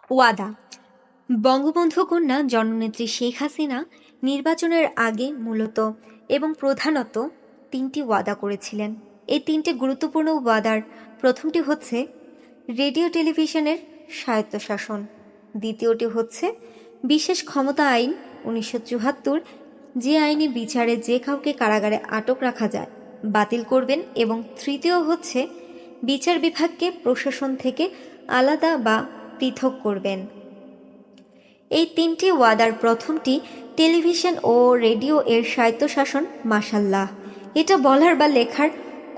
ওয়াদা। বঙ্গবন্ধু কন্যা জননেত্রী শেখ হাসিনা নির্বাচনের আগে মূলত এবং প্রধানত তিনটি ওয়াদা করেছিলেন। এই তিনটি গুরুত্বপূর্ণ ওয়াদার প্রথমটি হচ্ছে রেডিও টেলিভিশনের স্বায়ত্তশাসন, দ্বিতীয়টি হচ্ছে বিশেষ ক্ষমতা আইন ১৯৭৪, যে আইনি বিচারে যে কাউকে কারাগারে আটক রাখা যায় বাতিল করবেন, এবং তৃতীয় হচ্ছে বিচার বিভাগকে প্রশাসন থেকে আলাদা বা পৃথক করবেন। এই তিনটি ওয়াদার প্রথমটি টেলিভিশন ও রেডিও এর স্বায়ত্তশাসন, মাশাল্লাহ, এটা বলার বা লেখার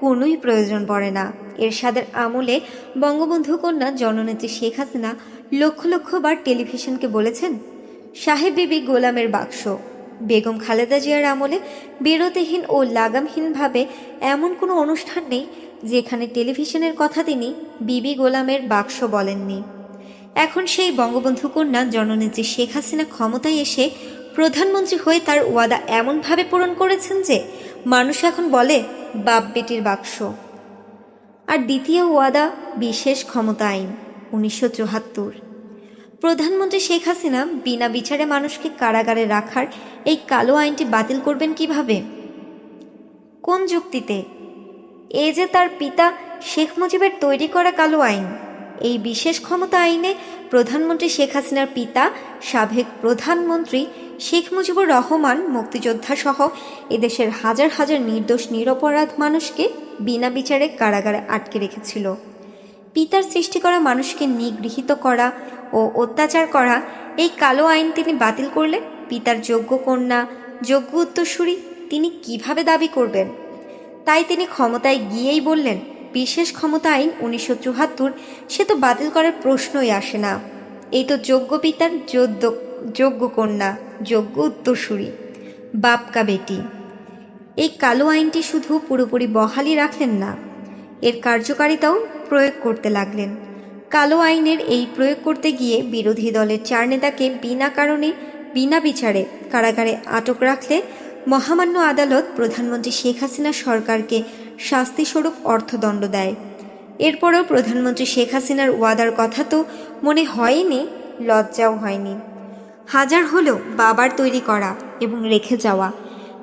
কোনোই প্রয়োজন পড়ে না। এরশাদের আমলে বঙ্গবন্ধু কন্যা জননেত্রী শেখ হাসিনা লক্ষ লক্ষ বার টেলিভিশনকে বলেছেন সাহেব বিবি গোলামের বাক্স। বেগম খালেদা জিয়ার আমলে বিরতিহীন ও লাগামহীনভাবে এমন কোনো অনুষ্ঠান নেই যেখানে টেলিভিশনের কথা তিনি বিবি গোলামের বাক্স বলেননি। এখন সেই বঙ্গবন্ধু কন্যা জননেত্রী শেখ হাসিনা ক্ষমতায় এসে প্রধানমন্ত্রী হয়ে তার ওয়াদা এমনভাবে পূরণ করেছেন যে মানুষ এখন বলে বাপ বেটির বাক্স। আর দ্বিতীয় ওয়াদা বিশেষ ক্ষমতা আইন ১৯৭৪। প্রধানমন্ত্রী শেখ হাসিনা বিনা বিচারে মানুষকে কারাগারে রাখার এই কালো আইনটি বাতিল করবেন কিভাবে, কোন যুক্তিতে? এ যে তার পিতা শেখ মুজিবের তৈরি করা কালো আইন। এই বিশেষ ক্ষমতা আইনে প্রধানমন্ত্রী শেখ হাসিনার পিতা সাবেক প্রধানমন্ত্রী শেখ মুজিবুর রহমান মুক্তিযোদ্ধা সহ এদেশের হাজার হাজার নির্দোষ নিরপরাধ মানুষকে বিনা বিচারে কারাগারে আটকে রেখেছিল। পিতার সৃষ্টি করা মানুষকে নিগৃহীত করা ও অত্যাচার করা এই কালো আইন তিনি বাতিল করলে পিতার যোগ্য কন্যা, যোগ্য উত্তরসূরি তিনি কিভাবে দাবি করবেন? তাই তিনি ক্ষমতায় গিয়েই বললেন বিশেষ ক্ষমতা আইন ১৯৭৪ সে তো বাতিল করার প্রশ্নই আসে না। এই তো যোগ্য পিতার যোগ্য কন্যা, যোগ্য উত্তরসূরি, বাপকা বেটি। এই কালো আইনটি শুধু পুরোপুরি বহালই রাখলেন না, এর কার্যকারিতাও প্রয়োগ করতে লাগলেন। কালো আইনের এই প্রয়োগ করতে গিয়ে বিরোধী দলের ৪ নেতাকে বিনা কারণে বিনা বিচারে কারাগারে আটক রাখলে মহামান্য আদালত প্রধানমন্ত্রী শেখ হাসিনা সরকারকে শাস্তিস্বরূপ অর্থদণ্ড দেয়। এরপরও প্রধানমন্ত্রী শেখ হাসিনার ওয়াদার কথা তো মনে হয়নি, লজ্জাও হয়নি। হাজার হলেও বাবার তৈরি করা এবং রেখে যাওয়া,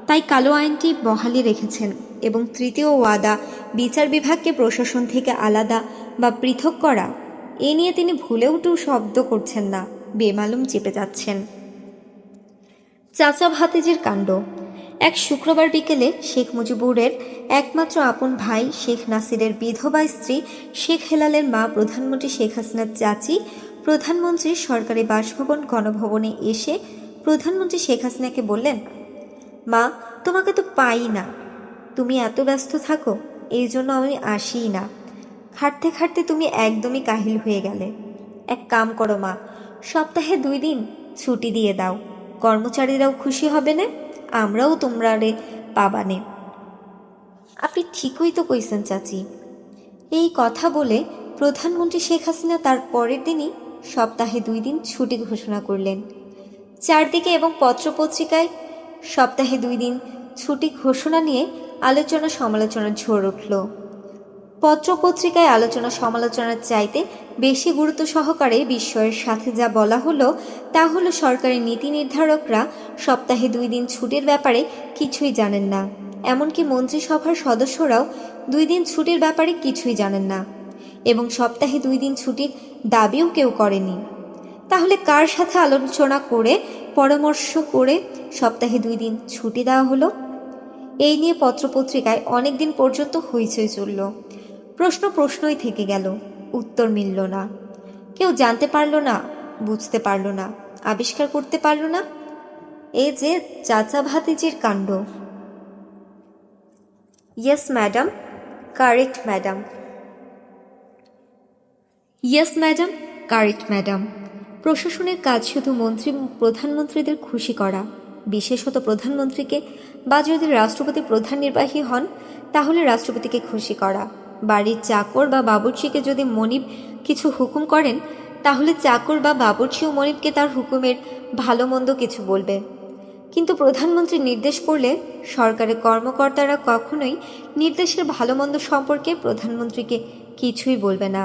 তাই কালো আইনটি বহালি রেখেছেন। এবং তৃতীয় ওয়াদা বিচার বিভাগকে প্রশাসন থেকে আলাদা বা পৃথক করা, এ নিয়ে তিনি ভুলেও টু শব্দ করছেন না, বেমালুম চেপে যাচ্ছেন। চাচা ভাতিজির কাণ্ড। এক শুক্রবার বিকেলে শেখ মুজিবুরের একমাত্র আপন ভাই শেখ নাসিরের বিধবা স্ত্রী শেখ হেলালের মা প্রধানমন্ত্রী শেখ হাসিনার চাচি প্রধানমন্ত্রীর সরকারি বাসভবন গণভবনে এসে প্রধানমন্ত্রী শেখ হাসিনাকে বললেন, মা, তোমাকে তো পাই না, তুমি এত ব্যস্ত থাকো, এই জন্য আমি আসিই না। খাটতে খাটতে তুমি একদমই কাহিল হয়ে গেলে। এক কাম করো মা, সপ্তাহে 2 দিন ছুটি দিয়ে দাও, কর্মচারীরাও খুশি হবে না, আমরাও তোমরারে পাবানে। আপনি ঠিকই তো কইছেন চাচি। এই কথা বলে প্রধানমন্ত্রী শেখ হাসিনা তার পরের দিনই সপ্তাহে 2 দিন ছুটি ঘোষণা করলেন। চারদিকে এবং পত্রপত্রিকায় সপ্তাহে 2 দিন ছুটি ঘোষণা নিয়ে আলোচনা সমালোচনার ঝড় উঠল। পত্রপত্রিকায় আলোচনা সমালোচনার চাইতে বেশি গুরুত্ব সহকারে বিস্ময়ের সাথে যা বলা হলো তা হলো সরকারি নীতি নির্ধারকরা সপ্তাহে 2 দিন ছুটির ব্যাপারে কিছুই জানেন না। এমনকি মন্ত্রিসভার সদস্যরাও 2 দিন ছুটির ব্যাপারে কিছুই জানেন না এবং সপ্তাহে 2 দিন ছুটির দাবিও কেউ করেনি। তাহলে কার সাথে আলোচনা করে পরামর্শ করে সপ্তাহে 2 দিন ছুটি দেওয়া হলো? এই নিয়ে পত্রপত্রিকায় অনেক দিন পর্যন্ত হইচই চলল। প্রশ্নই থেকে গেল, উত্তর মিলল না। কেউ জানতে পারল না, বুঝতে পারল না, আবিষ্কার করতে পারল না। এই যে চাচা ভাতিজির কাণ্ড। Yes madam, correct madam. Yes madam, correct madam. প্রশাসনের কাজ শুধু প্রধানমন্ত্রীদের খুশি করা, বিশেষত প্রধানমন্ত্রীকে, বা যদি রাষ্ট্রপতি প্রধান নির্বাহী হন তাহলে রাষ্ট্রপতিকে খুশি করা। বাড়ির চাকর বা বাবুর্চিকে যদি মনিব কিছু হুকুম করেন তাহলে চাকর বা বাবুর্চিও মনিবকে তার হুকুমের ভালো মন্দ কিছু বলবে। কিন্তু প্রধানমন্ত্রী নির্দেশ করলে সরকারের কর্মকর্তারা কখনোই নির্দেশের ভালো মন্দ সম্পর্কে প্রধানমন্ত্রীকে কিছুই বলবে না।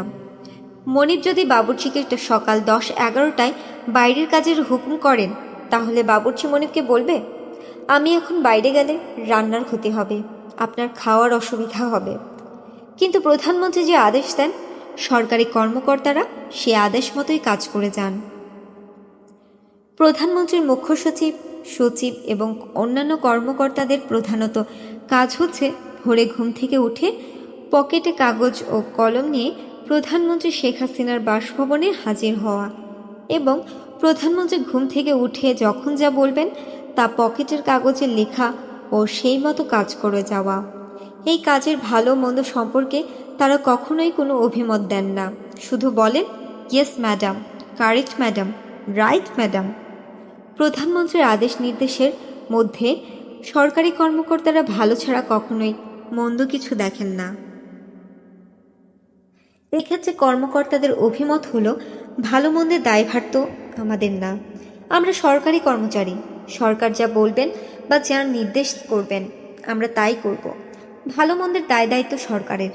মনিব যদি বাবুর্চিকে সকাল 10-11টায় বাইরের কাজের হুকুম করেন, তাহলে বাবুর্চি মনিবকে বলবে, আমি এখন বাইরে গেলে রান্নার ক্ষতি হবে, আপনার খাওয়ার অসুবিধা হবে। কিন্তু প্রধানমন্ত্রী যে আদেশ দেন, সরকারি কর্মকর্তারা সে আদেশ মতোই কাজ করে যান। প্রধানমন্ত্রীর মুখ্য সচিব, সচিব এবং অন্যান্য কর্মকর্তাদের প্রধানত কাজ হচ্ছে ভোরে ঘুম থেকে উঠে পকেটে কাগজ ও কলম নিয়ে প্রধানমন্ত্রী শেখ হাসিনার বাসভবনে হাজির হওয়া এবং প্রধানমন্ত্রী ঘুম থেকে উঠে যখন যা বলবেন তা পকেটের কাগজে লেখা ও সেই মতো কাজ করে যাওয়া। এই কাজের ভালো মন্দ সম্পর্কে তারা কখনোই কোনো অভিমত দেন না, শুধু বলেন, yes madam, correct madam, right madam. প্রধানমন্ত্রীর আদেশ নির্দেশের মধ্যে সরকারি কর্মকর্তারা ভালো ছাড়া কখনোই মন্দ কিছু দেখেন না। এক্ষেত্রে কর্মকর্তাদের অভিমত হলো, ভালো মন্দের দায়ভার তো আমাদের না, আমরা সরকারি কর্মচারী, সরকার যা বলবেন বা যার নির্দেশ করবেন আমরা তাই করব। ভালো মন্দের দায় দায়িত্ব সরকারের,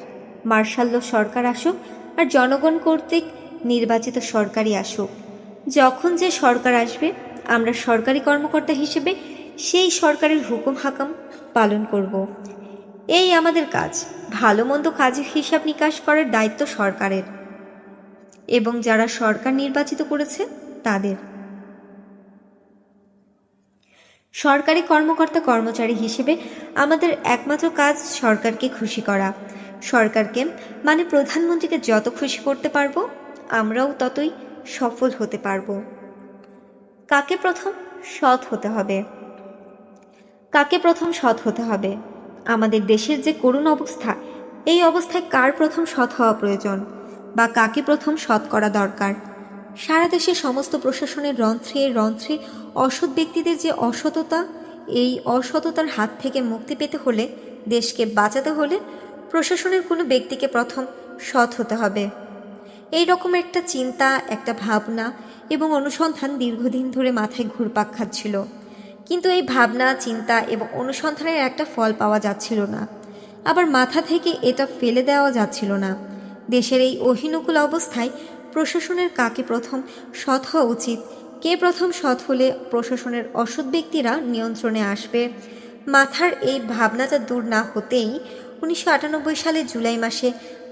মার্শাল্য সরকার আসুক আর জনগণ কর্তৃক নির্বাচিত সরকারই আসুক, যখন যে সরকার আসবে আমরা সরকারি কর্মকর্তা হিসেবে সেই সরকারের হুকুম হাকাম পালন করব। এই আমাদের কাজ। ভালো মন্দ কাজের হিসাব নিকাশ করার দায়িত্ব সরকারের এবং যারা সরকার নির্বাচিত করেছে তাদের। সরকারি কর্মকর্তা কর্মচারী হিসেবে আমাদের একমাত্র কাজ সরকারকে খুশি করা। সরকারকে মানে প্রধানমন্ত্রীকে যত খুশি করতে পারবো আমরাও ততই সফল হতে পারবো। কাকে প্রথম সৎ হতে হবে? কাকে প্রথম সৎ হতে হবে? আমাদের দেশের যে করুণ অবস্থা, এই অবস্থায় কার প্রথম সৎ হওয়া প্রয়োজন বা কাকে প্রথম সৎ করা দরকার? সারা দেশের সমস্ত প্রশাসনের রন্ধ্রে রন্ধ্রে অসৎ ব্যক্তিদের যে অসততা, এই অসততার হাত থেকে মুক্তি পেতে হলে, দেশকে বাঁচাতে হলে প্রশাসনের কোনো ব্যক্তিকে প্রথম সৎ হতে হবে। এই রকম একটা চিন্তা, একটা ভাবনা এবং অনুসন্ধান দীর্ঘদিন ধরে মাথায় ঘুরপাক খাচ্ছিল, কিন্তু এই ভাবনা, চিন্তা এবং অনুসন্ধানের একটা ফল পাওয়া যাচ্ছিল না, আবার মাথা থেকে এটা ফেলে দেওয়া যাচ্ছিল না। দেশের এই অহিনুকূল অবস্থায় প্রশাসনের কাকে প্রথম সৎ হওয়া উচিত, কে প্রথম সৎ হলে প্রশাসনের অসৎ ব্যক্তিরা নিয়ন্ত্রণে আসবে, মাথার এই ভাবনাটা দূর না হতেই 1998 সালের জুলাই মাসে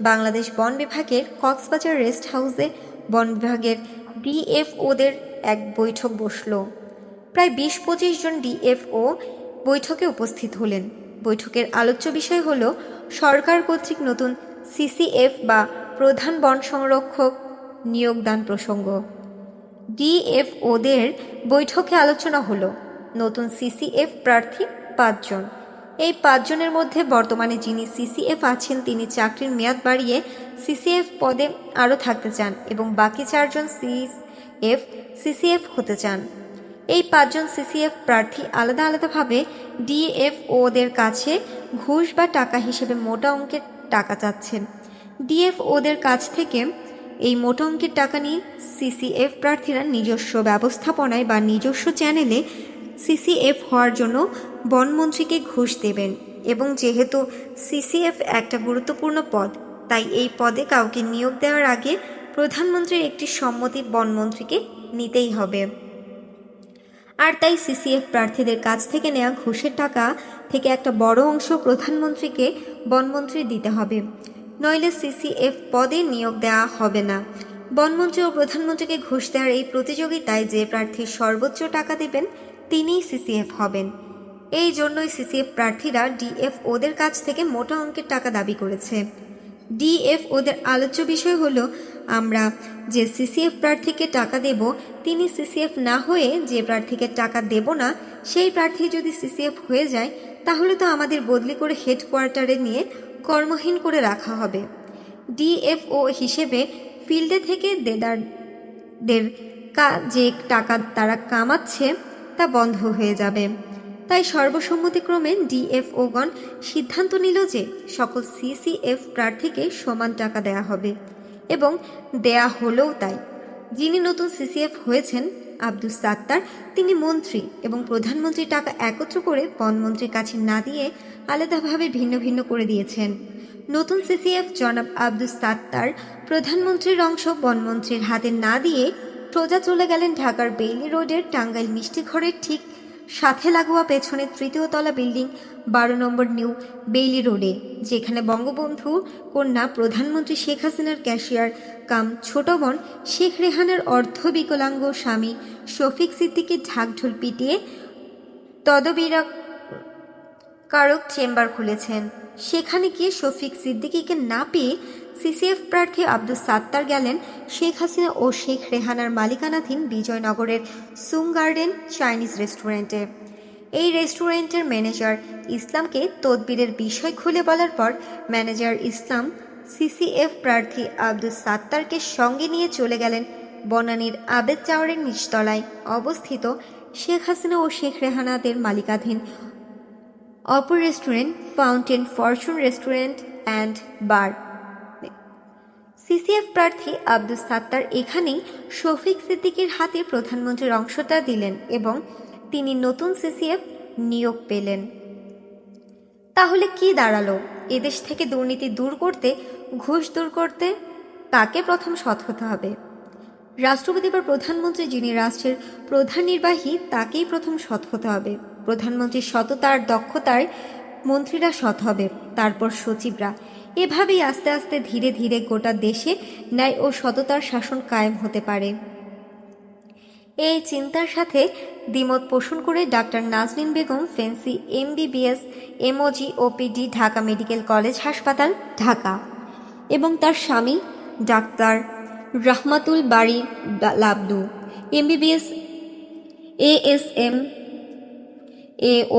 বাংলাদেশ বন বিভাগের কক্সবাজার রেস্ট হাউসে বন বিভাগের ডিএফওদের এক বৈঠক বসল। প্রায় 20-25 জন ডিএফও বৈঠকে উপস্থিত হলেন। বৈঠকের আলোচ্য বিষয় হল সরকার কর্তৃক নতুন সিসিএফ বা প্রধান বন সংরক্ষক নিয়োগদান প্রসঙ্গ। ডিএফওদের বৈঠকে আলোচনা হলো নতুন সিসিএফ প্রার্থী 5 জন। এই 5 জনের মধ্যে বর্তমানে যিনি সিসিএফ আছেন তিনি চাকরির মেয়াদ বাড়িয়ে সিসিএফ পদে আরও থাকতে চান এবং বাকি 4 জন সিসিএফ হতে চান। এই 5 জন সিসিএফ প্রার্থী আলাদা আলাদাভাবে ডিএফওদের কাছে ঘুষ বা টাকা হিসেবে মোটা অঙ্কের টাকা চাচ্ছেন। ডিএফওদের কাছ থেকে এই মোটা অঙ্কের টাকা নিয়ে সিসিএফ প্রার্থীরা নিজস্ব ব্যবস্থাপনায় বা নিজস্ব চ্যানেলে সিসিএফ হওয়ার জন্য বনমন্ত্রীকে ঘুষ দেবেন এবং যেহেতু সিসিএফ একটা গুরুত্বপূর্ণ পদ, তাই এই পদে কাউকে নিয়োগ দেওয়ার আগে প্রধানমন্ত্রীর একটি সম্মতি বনমন্ত্রীকে নিতেই হবে। আর তাই সিসিএফ প্রার্থীদের কাছ থেকে নেওয়া ঘুষের টাকা থেকে একটা বড় অংশ প্রধানমন্ত্রীকে বনমন্ত্রী দিতে হবে, নইলে সিসিএফ পদে নিয়োগ দেওয়া হবে না। বনমন্ত্রী ও প্রধানমন্ত্রীকে ঘুষ দেওয়ার এই প্রতিযোগিতায় যে প্রার্থী সর্বোচ্চ টাকা দেবেন তিনিই সিসিএফ হবেন। এই জন্যই সিসিএফ প্রার্থীরা ডিএফওদের কাছ থেকে মোটা অঙ্কের টাকা দাবি করেছে। ডিএফওদের আলোচ্য বিষয় হলো, আমরা যে সিসিএফ প্রার্থীকে টাকা দেব তিনি সিসিএফ না হয়ে যে প্রার্থীকে টাকা দেব না সেই প্রার্থী যদি সিসিএফ হয়ে যায় তাহলে তো আমাদের বদলি করে হেডকোয়ার্টারে নিয়ে কর্মহীন করে রাখা হবে। ডিএফও হিসেবে ফিল্ডে থেকে দেদারদের যে টাকা তারা কামাচ্ছে তা বন্ধ হয়ে যাবে। তাই সর্বসম্মতিক্রমে ডিএফওগণ সিদ্ধান্ত নিল যে সকল সিসিএফ প্রার্থীকে সমান টাকা দেয়া হবে এবং দেয়া হলেও তাই। যিনি নতুন সিসিএফ হয়েছেন আব্দুস সাত্তার, তিনি মন্ত্রী এবং প্রধানমন্ত্রীর টাকা একত্র করে বনমন্ত্রীর কাছে না দিয়ে আলাদাভাবে ভিন্ন ভিন্ন করে দিয়েছেন। নতুন সিসিএফ জনাব আব্দুস সাত্তার প্রধানমন্ত্রীর অংশ বনমন্ত্রীর হাতে না দিয়ে সোজা চলে গেলেন ঢাকার বেইলি রোডের টাঙ্গাইল মিষ্টি ঘরের ঠিক সাথে লাগোয়া পেছনের ৩য় তলা বিল্ডিং ১২ নম্বর নিউ বেইলি রোডে, যেখানে বঙ্গবন্ধু কন্যা প্রধানমন্ত্রী শেখ হাসিনার ক্যাশিয়ার কাম ছোট বোন শেখ রেহানার অর্ধবিকলাঙ্গ স্বামী শফিক সিদ্দিকী ঢাকঢোল পিটিয়ে তদবিরকারক চেম্বার খুলেছেন। সেখানে গিয়ে শফিক সিদ্দিকীকে না পেয়ে সিসিএফ প্রার্থী আব্দুস সাত্তার গেলেন শেখ হাসিনা ও শেখ রেহানার মালিকানাধীন বিজয়নগরের সুং গার্ডেন চাইনিজ রেস্টুরেন্টে। এই রেস্টুরেন্টের ম্যানেজার ইসলামকে তদবিরের বিষয় খুলে বলার পর ম্যানেজার ইসলাম সিসিএফ প্রার্থী আব্দুস সাত্তারকে সঙ্গে নিয়ে চলে গেলেন বনানীর আবেদ টাওয়ারের নিচতলায় অবস্থিত শেখ হাসিনা ও শেখ রেহানাদের মালিকাধীন অপর restaurant fountain Fortune restaurant and bar. CCF প্রার্থী আব্দুস সাত্তার এখানেই শফিক সিদ্দিকীর হাতে প্রধানমন্ত্রীর অংশটা দিলেন এবং তিনি নতুন সিসিএফ নিয়োগ পেলেন। তাহলে কি দাঁড়ালো? এদেশ থেকে দুর্নীতি দূর করতে, ঘুষ দূর করতে কাকে প্রথম সৎ হতে হবে? রাষ্ট্রপতি বা প্রধানমন্ত্রী যিনি রাষ্ট্রের প্রধান নির্বাহী তাকেই প্রথম সৎ হতে হবে। প্রধানমন্ত্রীর সততার দক্ষতায় মন্ত্রীরা সৎ হবে, তারপর সচিবরা। এভাবেই আস্তে আস্তে ধীরে ধীরে গোটা দেশে ন্যায় ও সততার শাসন কায়েম হতে পারে। এই চিন্তার সাথে দ্বিমত পোষণ করে ডাক্তার নাজনীন বেগম ফেন্সি MBBS MOG OPD Dhaka medical college হাসপাতাল ঢাকা এবং তার স্বামী doctor Rahmatul Bari Lablu MBBS ASM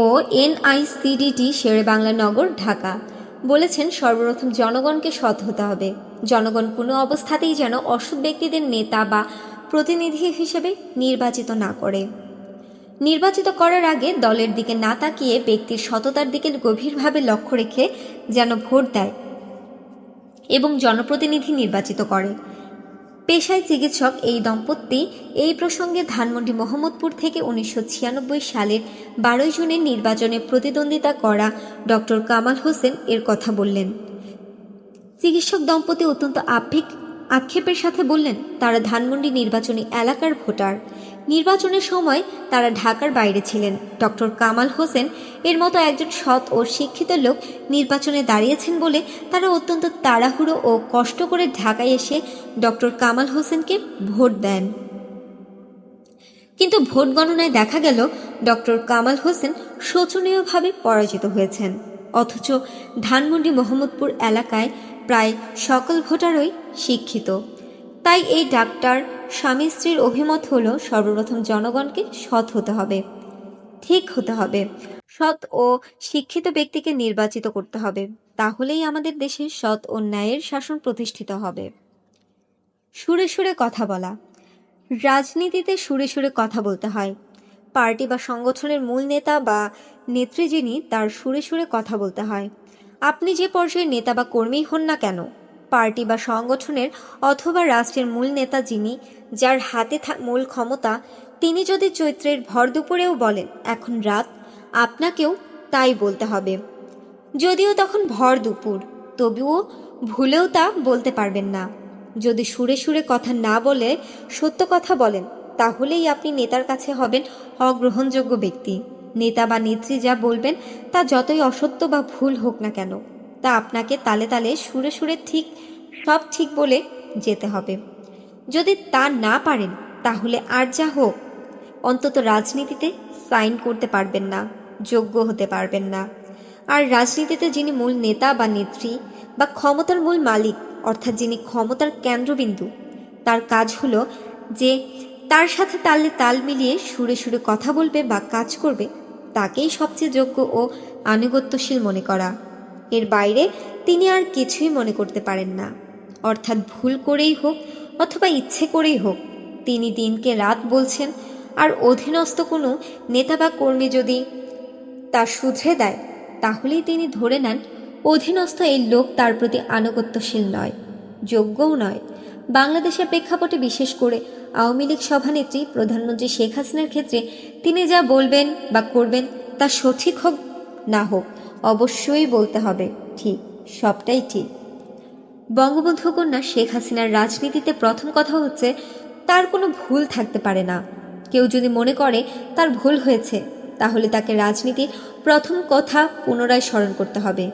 ও NICDT শেরে বাংলা নগর ঢাকা বলেছেন, সর্বপ্রথম জনগণকে সৎ হতে হবে। জনগণ কোনো অবস্থাতেই যেন অসৎ ব্যক্তিদের নেতা বা প্রতিনিধি হিসেবে নির্বাচিত না করে। নির্বাচিত করার আগে দলের দিকে না তাকিয়ে ব্যক্তির সততার দিকে গভীরভাবে লক্ষ্য রেখে যেন ভোট দেয় এবং জনপ্রতিনিধি নির্বাচিত করে। পেশায় চিকিৎসক এই দম্পতি এই প্রসঙ্গে ধানমন্ডি মোহাম্মদপুর থেকে 1996 সালের 12 জুনের নির্বাচনে প্রতিদ্বন্দ্বিতা করা ডক্টর কামাল হোসেন এর কথা বললেন। চিকিৎসক দম্পতি অত্যন্ত আক্ষেপের সাথে বললেন, তারা ধানমন্ডি নির্বাচনী এলাকার ভোটার। নির্বাচনের সময় তারা ঢাকার বাইরে ছিলেন। ডক্টর কামাল হোসেন এর মতো একজন সৎ ও শিক্ষিত লোক নির্বাচনে দাঁড়িয়েছেন বলে তারা অত্যন্ত তাড়াহুড়ো ও কষ্ট করে ঢাকায় এসে ডক্টর কামাল হোসেনকে ভোট দেন। কিন্তু ভোট গণনায় দেখা গেল ডক্টর কামাল হোসেন শোচনীয়ভাবে পরাজিত হয়েছেন। অথচ ধানমন্ডি মোহাম্মদপুর এলাকায় প্রায় সকল ভোটারই শিক্ষিত। তাই এই ডাক্তার স্বামী স্ত্রীর অভিমত হলো, সর্বপ্রথম জনগণকে সৎ হতে হবে, ঠিক হতে হবে, সৎ ও শিক্ষিত ব্যক্তিকে নির্বাচিত করতে হবে। তাহলেই আমাদের দেশে সৎ ও ন্যায়ের শাসন প্রতিষ্ঠিত হবে। সুরে সুরে কথা বলা। রাজনীতিতে সুরে সুরে কথা বলতে হয়। পার্টি বা সংগঠনের মূল নেতা বা নেত্রী যিনি, তার সুরে সুরে কথা বলতে হয়। আপনি যে পর্যায়ের নেতা বা কর্মী হন না কেন, পার্টি বা সংগঠনের অথবা রাষ্ট্রের মূল নেতা যিনি, যার হাতে মূল ক্ষমতা, তিনি যদি চৈত্রের ভর দুপুরেও বলেন এখন রাত, আপনাকেও তাই বলতে হবে। যদিও তখন ভর দুপুর, তবুও ভুলেও তা বলতে পারবেন না। যদি সুরে সুরে কথা না বলে সত্য কথা বলেন, তাহলেই আপনি নেতার কাছে হবেন অগ্রহণযোগ্য ব্যক্তি। নেতা বা নেত্রী যা বলবেন তা যতই অসত্য বা ভুল হোক না কেন, তা আপনাকে তালে তালে সুরে সুরে সব ঠিক বলে যেতে হবে। যদি তা না পারেন, তাহলে আর যা হোক, অন্তত রাজনীতিতে সাইন করতে পারবেন না, যোগ্য হতে পারবেন না। আর রাজনীতিতে যিনি মূল নেতা বা নেত্রী বা ক্ষমতার মূল মালিক, অর্থাৎ যিনি ক্ষমতার কেন্দ্রবিন্দু, তার কাজ হলো যে তার সাথে তালে তাল মিলিয়ে সুরে সুরে কথা বলবে বা কাজ করবে, তাকেই সবচেয়ে যোগ্য ও আনুগত্যশীল মনে করা। এর বাইরে তিনি আর কিছুই মনে করতে পারেন না। অর্থাৎ ভুল করেই হোক অথবা ইচ্ছে করেই হোক, তিনি দিনকে রাত বলছেন। আর অধীনস্থ কোনো নেতা বা কর্মী যদি তা শুধরে দেয়, তাহলেই তিনি ধরে নেন অধীনস্থ এই লোক তার প্রতি আনুগত্যশীল নয়, যোগ্যও নয়। বাংলাদেশের প্রেক্ষাপটে, বিশেষ করে আওয়ামী লীগ সভানেত্রী প্রধানমন্ত্রী শেখ হাসিনার ক্ষেত্রে তিনি যা বলবেন বা করবেন তা সঠিক হোক না হোক, অবশ্যই বলতে হবে ঠিক, সবটাই ঠিক। বঙ্গবন্ধু কন্যা শেখ হাসিনার রাজনীতিতে প্রথম কথা হচ্ছে তার কোনো ভুল থাকতে পারে না। কেউ যদি মনে করে তার ভুল হয়েছে, তাহলে তাকে রাজনীতির প্রথম কথা পুনরায় স্মরণ করতে হবে।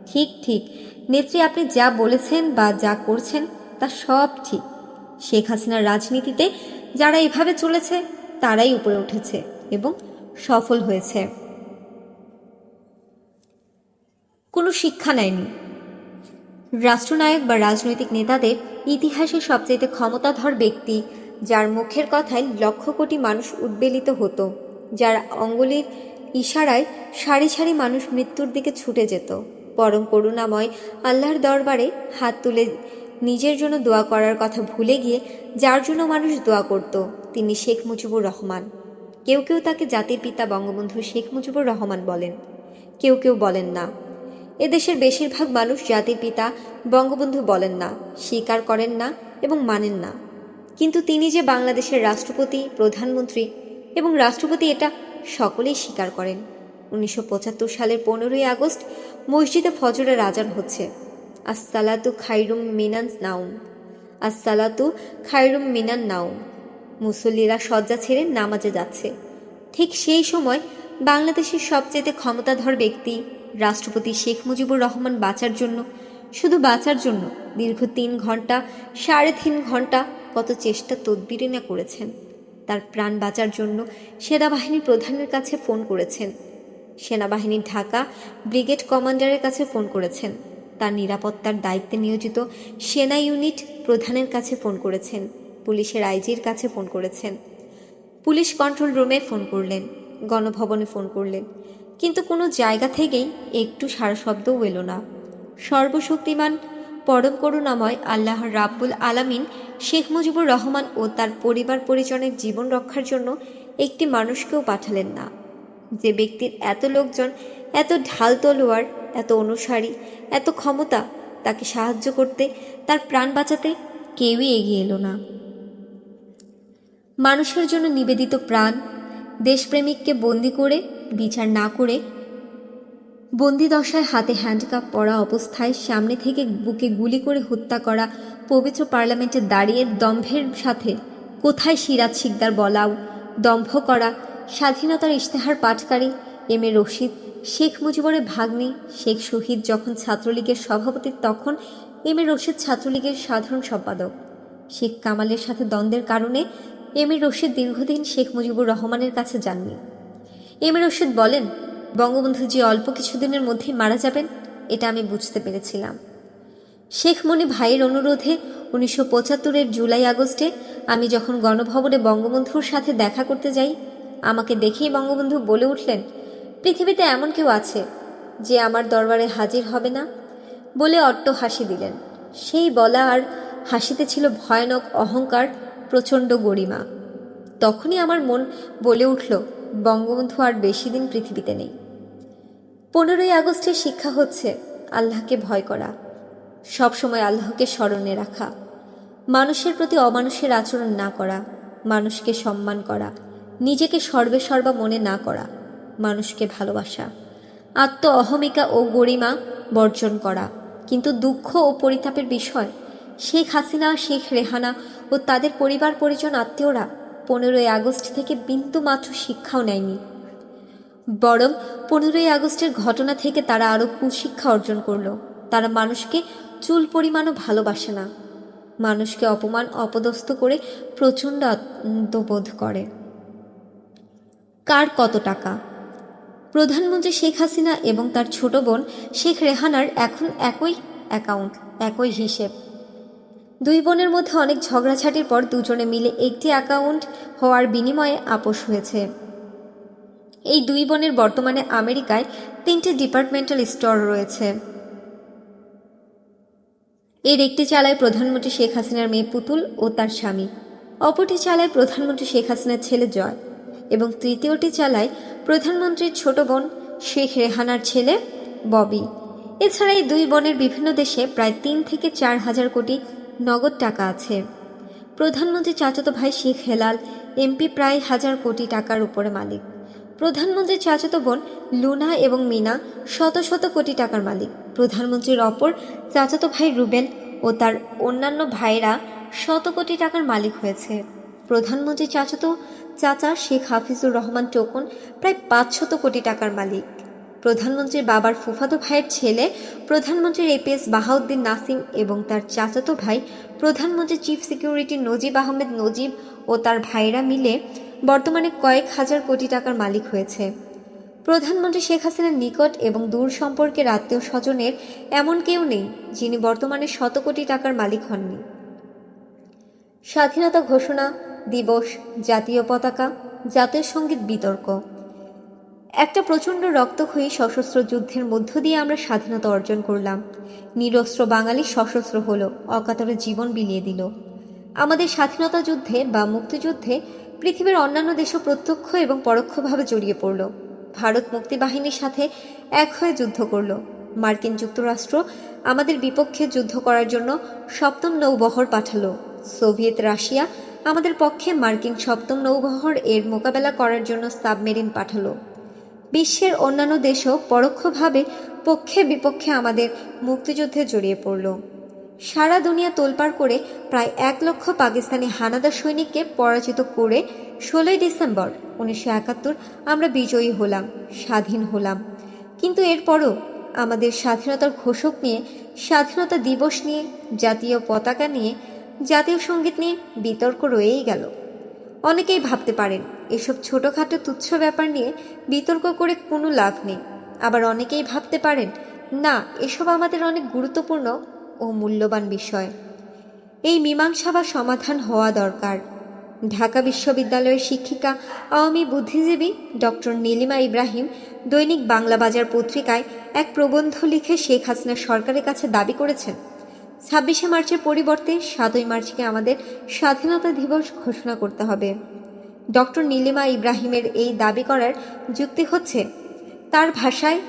ঠিক ঠিক নেত্রী, আপনি যা বলেছেন বা যা করছেন তা সব ঠিক। শেখ হাসিনার রাজনীতিতে যারা এভাবে চলেছে তারাই উপরে উঠেছে এবং সফল হয়েছে। কোনো শিক্ষা নেয়নি। রাষ্ট্রনায়ক বা রাজনৈতিক নেতাদের ইতিহাসে সবচেয়ে ক্ষমতাধর ব্যক্তি, যার মুখের কথায় লক্ষ কোটি মানুষ উদ্বেলিত হতো, যার অঙ্গুলির ইশারায় সারি সারি মানুষ মৃত্যুর দিকে ছুটে যেত, পরম করুণাময় আল্লাহর দরবারে হাত তুলে নিজের জন্য দোয়া করার কথা ভুলে গিয়ে যার জন্য মানুষ দোয়া করত, তিনি শেখ মুজিবুর রহমান। কেউ কেউ তাকে জাতির পিতা বঙ্গবন্ধু শেখ মুজিবুর রহমান বলেন, কেউ কেউ বলেন না। এদেশের বেশিরভাগ মানুষ জাতির পিতা বঙ্গবন্ধু বলেন না, স্বীকার করেন না এবং মানেন না। কিন্তু তিনি যে বাংলাদেশের রাষ্ট্রপতি, প্রধানমন্ত্রী এবং রাষ্ট্রপতি এটা সকলেই স্বীকার করেন। 1975 সালের 15ই আগস্ট মসজিদে ফজরের আজান হচ্ছে। আসসালাতু খাইরুম মিনান নাউম, আসসালাতু খাইরুম মিনান নাউম। মুসল্লিরা শয্যা ছেড়ে নামাজে যাচ্ছে। ঠিক সেই সময় বাংলাদেশের সবচেয়ে ক্ষমতাধর ব্যক্তি রাষ্ট্রপতি শেখ মুজিবুর রহমান বাঁচার জন্য, শুধু বাঁচার জন্য দীর্ঘ 3 ঘন্টা, 3.5 ঘন্টা কত চেষ্টা তদবিরে না করেছেন। তার প্রাণ বাঁচার জন্য সেনাবাহিনীর প্রধানের কাছে ফোন করেছেন, সেনাবাহিনীর ঢাকা ব্রিগেড কমান্ডারের কাছে ফোন করেছেন, তার নিরাপত্তার দায়িত্বে নিয়োজিত সেনা ইউনিট প্রধানের কাছে ফোন করেছেন, পুলিশের আইজির কাছে ফোন করেছেন, পুলিশ কন্ট্রোল রুমে ফোন করলেন, গণভবনে ফোন করলেন, কিন্তু কোনো জায়গা থেকেই একটু সাড়া শব্দও এলো না। সর্বশক্তিমান পরম করুণাময় আল্লাহ রাব্বুল আলামিন শেখ মুজিবুর রহমান ও তার পরিবার পরিজনের জীবন রক্ষার জন্য একটি মানুষকেও পাঠালেন না। যে ব্যক্তির এত লোকজন, এত ঢাল তলোয়ার, এত অনুসারী, এত ক্ষমতা, তাকে সাহায্য করতে, তার প্রাণ বাঁচাতে কেউই এগিয়ে এলো না। মানুষের জন্য নিবেদিত প্রাণ, দেশপ্রেমিককে বন্দি করে, বিচার না করে, বন্দি দশায় হাতে হ্যান্ডকাপ পরা অবস্থায় সামনে থেকে বুকে গুলি করে হত্যা করা, পবিত্র পার্লামেন্টে দাঁড়িয়ে দম্ভের সাথে কোথায় সিরাজ শিকদার বলাও, দম্ভ করা, স্বাধীনতার ইশতেহার পাঠকারী এম এ রশিদ, শেখ মুজিবুরের ভাগ্নি শেখ শহীদ যখন ছাত্রলীগের সভাপতি, তখন এম এ রশিদ ছাত্রলীগের সাধারণ সম্পাদক। শেখ কামালের সাথে দ্বন্দ্বের কারণে এম এ রশিদ দীর্ঘদিন শেখ মুজিবুর রহমানের কাছে যাননি। এম এ রশিদ বলেন, বঙ্গবন্ধু যে অল্প কিছুদিনের মধ্যেই মারা যাবেন এটা আমি বুঝতে পেরেছিলাম। শেখ মনি ভাইয়ের অনুরোধে 1975-এর জুলাই আগস্টে আমি যখন গণভবনে বঙ্গবন্ধুর সাথে দেখা করতে যাই, আমাকে দেখেই বঙ্গবন্ধু বলে উঠলেন, পৃথিবীতে এমন কেউ আছে যে আমার দরবারে হাজির হবে না, বলে অট্ট হাসি দিলেন। সেই বলা আর হাসিতে ছিল ভয়ানক অহংকার, প্রচণ্ড গরিমা। তখনই আমার মন বলে উঠল, বঙ্গবন্ধু আর বেশি দিন পৃথিবীতে নেই। 15ই আগস্টের শিক্ষা হচ্ছে আল্লাহকে ভয় করা, সবসময় আল্লাহকে স্মরণে রাখা, মানুষের প্রতি অমানুষের আচরণ না করা, মানুষকে সম্মান করা, নিজেকে সর্বে সর্বা মনে না করা, মানুষকে ভালোবাসা, আত্ম অহমিকা ও গরিমা বর্জন করা। কিন্তু দুঃখ ও পরিতাপের বিষয়, শেখ হাসিনা, শেখ রেহানা ও তাদের পরিবার পরিজন আত্মীয়রা 15ই আগস্ট থেকে বিন্দু মাত্র শিক্ষাও নেয়নি, বরং 15ই আগস্টের ঘটনা থেকে তারা আরও কুশিক্ষা অর্জন করল। তারা মানুষকে চুল পরিমাণও ভালোবাসে না, মানুষকে অপমান অপদস্থ করে প্রচণ্ড আত্মবোধ করে। কার কত টাকা? প্রধানমন্ত্রী শেখ হাসিনা এবং তার ছোট বোন শেখ রেহানার এখন একই অ্যাকাউন্ট, একই হিসেব। দুই বোনের মধ্যে অনেক ঝগড়াঝাটির পর দুজনে মিলে একটি অ্যাকাউন্ট হওয়ার বিনিময়ে আপোষ হয়েছে। এই দুই বোনের বর্তমানে আমেরিকায় 3টে ডিপার্টমেন্টাল স্টোর রয়েছে। এর একটি চালায় প্রধানমন্ত্রী শেখ হাসিনার মেয়ে পুতুল ও তার স্বামী, অপরটি চালায় প্রধানমন্ত্রী শেখ হাসিনার ছেলে জয়, এবং তৃতীয়টি চালায় প্রধানমন্ত্রীর ছোট বোন শেখ রেহানার ছেলে ববি। এছাড়া এই দুই বোনের বিভিন্ন দেশে প্রায় 3 থেকে 4 হাজার কোটি নগদ টাকা আছে। প্রধানমন্ত্রীর চাচাতো ভাই শেখ হেলাল এমপি প্রায় 1000 কোটি টাকার উপরে মালিক। প্রধানমন্ত্রীর চাচাতো বোন লুনা এবং মিনা শত শত কোটি টাকার মালিক। প্রধানমন্ত্রীর অপর চাচাতো ভাই রুবেল ও তার অন্যান্য ভাইরা শত কোটি টাকার মালিক হয়েছে। প্রধানমন্ত্রীর চাচা শেখ হাফিজুর রহমান টোকন প্রায় 500 কোটি টাকার মালিক। প্রধানমন্ত্রীর বাবার ফুফাতো ভাইয়ের ছেলে প্রধানমন্ত্রীর এপিএস বাহাউদ্দিন নাসিম এবং তার চাচাতো ভাই প্রধানমন্ত্রী চিফ সিকিউরিটি নজিব আহমেদ নজিব ও তার ভাইরা মিলে বর্তমানে কয়েক হাজার কোটি টাকার মালিক হয়েছে। প্রধানমন্ত্রী শেখ হাসিনার নিকট এবং দূর সম্পর্কের আত্মীয় স্বজনের এমন কেউ নেই যিনি বর্তমানে শত কোটি টাকার মালিক হননি। স্বাধীনতা ঘোষণা দিবস, জাতীয় পতাকা, জাতীয় সঙ্গীত বিতর্ক। একটা প্রচণ্ড রক্তক্ষয়ী সশস্ত্র যুদ্ধের মধ্য দিয়ে আমরা স্বাধীনতা অর্জন করলাম। নিরস্ত্র বাঙালি সশস্ত্র হলো, অকাতরে জীবন বিলিয়ে দিল। আমাদের স্বাধীনতা যুদ্ধে বা মুক্তিযুদ্ধে পৃথিবীর অন্যান্য দেশও প্রত্যক্ষ এবং পরোক্ষভাবে জড়িয়ে পড়ল। ভারত মুক্তিবাহিনীর সাথে এক হয়ে যুদ্ধ করল। মার্কিন যুক্তরাষ্ট্র আমাদের বিপক্ষে যুদ্ধ করার জন্য 7ম নৌবহর পাঠালো। সোভিয়েত রাশিয়া আমাদের পক্ষে মার্কিন 7ম নৌবহর এর মোকাবেলা করার জন্য সাবমেরিন পাঠালো। বিশ্বের অন্যান্য দেশও পরোক্ষভাবে পক্ষে বিপক্ষে আমাদের মুক্তিযুদ্ধে জড়িয়ে পড়ল। সারা দুনিয়া তোলপাড় করে প্রায় 1 লক্ষ পাকিস্তানি হানাদার সৈনিককে পরাজিত করে 16ই ডিসেম্বর 1971 আমরা বিজয়ী হলাম, স্বাধীন হলাম। কিন্তু এরপরও আমাদের স্বাধীনতার ঘোষক নিয়ে, স্বাধীনতা দিবস নিয়ে, জাতীয় পতাকা নিয়ে, জাতীয় সঙ্গীত নিয়ে বিতর্ক রয়েই গেল। অনেকেই ভাবতে পারেন এসব ছোটোখাটো তুচ্ছ ব্যাপার নিয়ে বিতর্ক করে কোনো লাভ নেই। আবার অনেকেই ভাবতে পারেন না, এসব আমাদের অনেক গুরুত্বপূর্ণ ও মূল্যবান বিষয়। এই মীমাংসা বা সমাধান হওয়া দরকার। ঢাকা বিশ্ববিদ্যালয়ের শিক্ষিকা, আওয়ামী বুদ্ধিজীবী ডক্টর নীলিমা ইব্রাহিম দৈনিক বাংলা বাজার পত্রিকায় এক প্রবন্ধ লিখে শেখ হাসিনা সরকারের কাছে দাবি করেছেন 26শে মার্চের পরিবর্তে 7ই মার্চকে আমাদের স্বাধীনতা দিবস ঘোষণা করতে হবে। ডক্টর নীলিমা ইব্রাহিমের এই দাবি করার যুক্তি হচ্ছে, তার ভাষায়,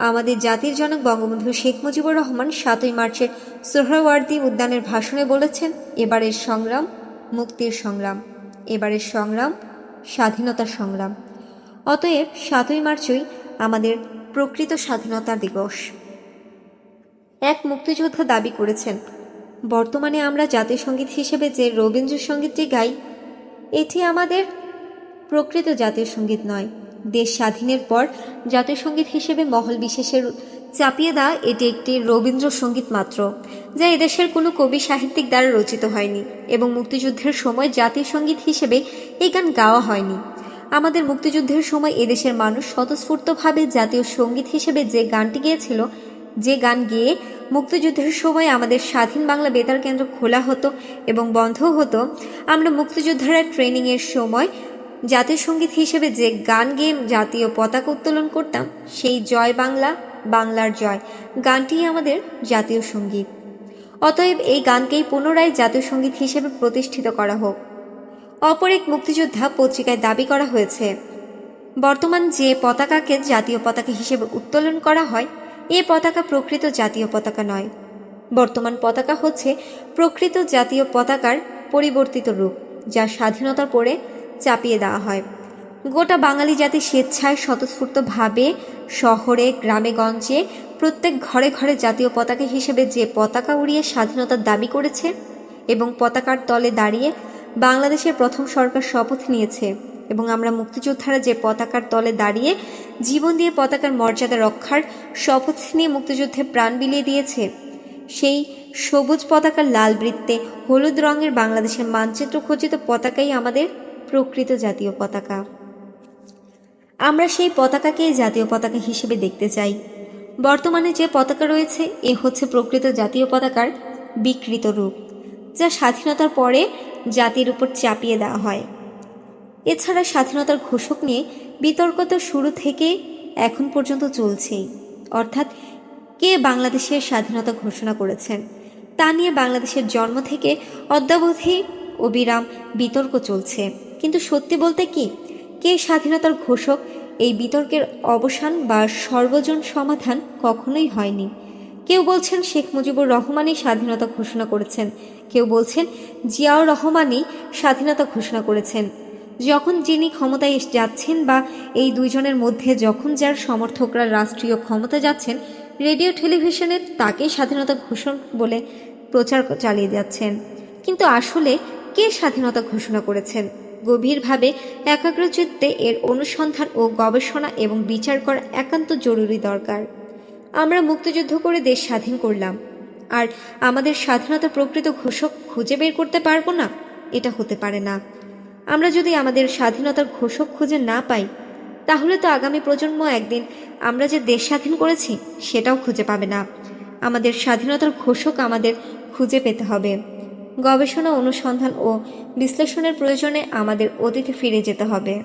আমাদের জাতির জনক বঙ্গবন্ধু শেখ মুজিবুর রহমান 7ই মার্চের সোহরাওয়ার্দী উদ্যানের ভাষণে বলেছেন, এবারের সংগ্রাম মুক্তির সংগ্রাম, এবারের সংগ্রাম স্বাধীনতার সংগ্রাম। অতএব 7ই মার্চই আমাদের প্রকৃত স্বাধীনতা দিবস। এক মুক্তিযোদ্ধা দাবি করেছেন, বর্তমানে আমরা জাতীয় সঙ্গীত হিসেবে যে রবীন্দ্রসঙ্গীতটি গাই, এটি আমাদের প্রকৃত জাতীয় সঙ্গীত নয়। দেশ স্বাধীনের পর জাতীয় সঙ্গীত হিসেবে মহল বিশেষের চাপিয়ে দেওয়া এটি একটি রবীন্দ্রসঙ্গীত মাত্র, যা এদেশের কোনো কবি সাহিত্যিক দ্বারা রচিত হয়নি এবং মুক্তিযুদ্ধের সময় জাতীয় সঙ্গীত হিসেবে এই গান গাওয়া হয়নি। আমাদের মুক্তিযুদ্ধের সময় এদেশের মানুষ স্বতঃস্ফূর্তভাবে জাতীয় সঙ্গীত হিসেবে যে গানটি গেয়েছিল, যে গান গেয়ে মুক্তিযুদ্ধের সময় আমাদের স্বাধীন বাংলা বেতার কেন্দ্র খোলা হতো এবং বন্ধ হতো, আমরা মুক্তিযোদ্ধারা ট্রেনিংয়ের সময় জাতীয় সঙ্গীত হিসেবে যে গান গেয়ে জাতীয় পতাকা উত্তোলন করতাম, সেই জয় বাংলা, বাংলার জয় গানটিই আমাদের জাতীয় সঙ্গীত। অতএব এই গানকেই পুনরায় জাতীয় সঙ্গীত হিসেবে প্রতিষ্ঠিত করা হোক। অপর এক মুক্তিযোদ্ধা পত্রিকায় দাবি করা হয়েছে, বর্তমান যে পতাকাকে জাতীয় পতাকা হিসেবে উত্তোলন করা হয়, এ পতাকা প্রকৃত জাতীয় পতাকা নয়। বর্তমান পতাকা হচ্ছে প্রকৃত জাতীয় পতাকার পরিবর্তিত রূপ, যা স্বাধীনতার পরে চাপিয়ে দেওয়া হয়। গোটা বাঙালি জাতি স্বেচ্ছায় স্বতঃস্ফূর্তভাবে শহরে, গ্রামে গঞ্জে, প্রত্যেক ঘরে ঘরে জাতীয় পতাকা হিসেবে যে পতাকা উড়িয়ে স্বাধীনতার দাবি করেছে এবং পতাকার তলে দাঁড়িয়ে বাংলাদেশের প্রথম সরকার শপথ নিয়েছে, এবং আমরা মুক্তিযোদ্ধারা যে পতাকার তলে দাঁড়িয়ে জীবন দিয়ে পতাকার মর্যাদা রক্ষার শপথ নিয়ে মুক্তিযুদ্ধে প্রাণ বিলিয়ে দিয়েছে, সেই সবুজ পতাকার লাল বৃত্তে হলুদ রঙের বাংলাদেশের মানচিত্র খচিত পতাকাই আমাদের প্রকৃত জাতীয় পতাকা। আমরা সেই পতাকাকেই জাতীয় পতাকা হিসেবে দেখতে চাই। বর্তমানে যে পতাকা রয়েছে, এ হচ্ছে প্রকৃত জাতীয় পতাকার বিকৃত রূপ, যা স্বাধীনতার পরে জাতির উপর চাপিয়ে দেওয়া হয়। এছাড়া স্বাধীনতার ঘোষক নিয়ে বিতর্ক তো শুরু থেকে এখন পর্যন্ত চলছেই, অর্থাৎ কে বাংলাদেশের স্বাধীনতা ঘোষণা করেছেন তা নিয়ে বাংলাদেশের জন্ম থেকে অদ্যাবধি অবিরাম বিতর্ক চলছে। কিন্তু সত্যি বলতে কি, কে স্বাধীনতার ঘোষক, এই বিতর্কের অবসান বা সর্বজন সমাধান কখনোই হয়নি। কেউ বলছেন শেখ মুজিবুর রহমানই স্বাধীনতা ঘোষণা করেছেন, কেউ বলছেন জিয়াউর রহমানই স্বাধীনতা ঘোষণা করেছেন। যখন যিনি ক্ষমতায় যাচ্ছেন বা এই দুইজনের মধ্যে যখন যার সমর্থকরা রাষ্ট্রীয় ক্ষমতা যাচ্ছেন, রেডিও টেলিভিশনে তাকেই স্বাধীনতা ঘোষণ বলে প্রচার চালিয়ে যাচ্ছেন। কিন্তু আসলে কে স্বাধীনতা ঘোষণা করেছেন? গভীরভাবে একাগ্রচিত্তে এর অনুসন্ধান ও গবেষণা এবং বিচার করা একান্ত জরুরি দরকার। আমরা মুক্তিযুদ্ধ করে দেশ স্বাধীন করলাম, আর আমাদের স্বাধীনতার প্রকৃত ঘোষক খুঁজে বের করতে পারবো না? এটা হতে পারে না। আমরা যদি আমাদের স্বাধীনতার ঘোষক খুঁজে না পাই, তাহলে তো আগামী প্রজন্ম একদিন আমরা যে দেশ স্বাধীন করেছি সেটাও খুঁজে পাবে না। আমাদের স্বাধীনতার ঘোষক আমাদের খুঁজে পেতে হবে। গবেষণা, অনুসন্ধান ও বিশ্লেষণের প্রয়োজনে আমাদের অতীতে ফিরে যেতে হবে।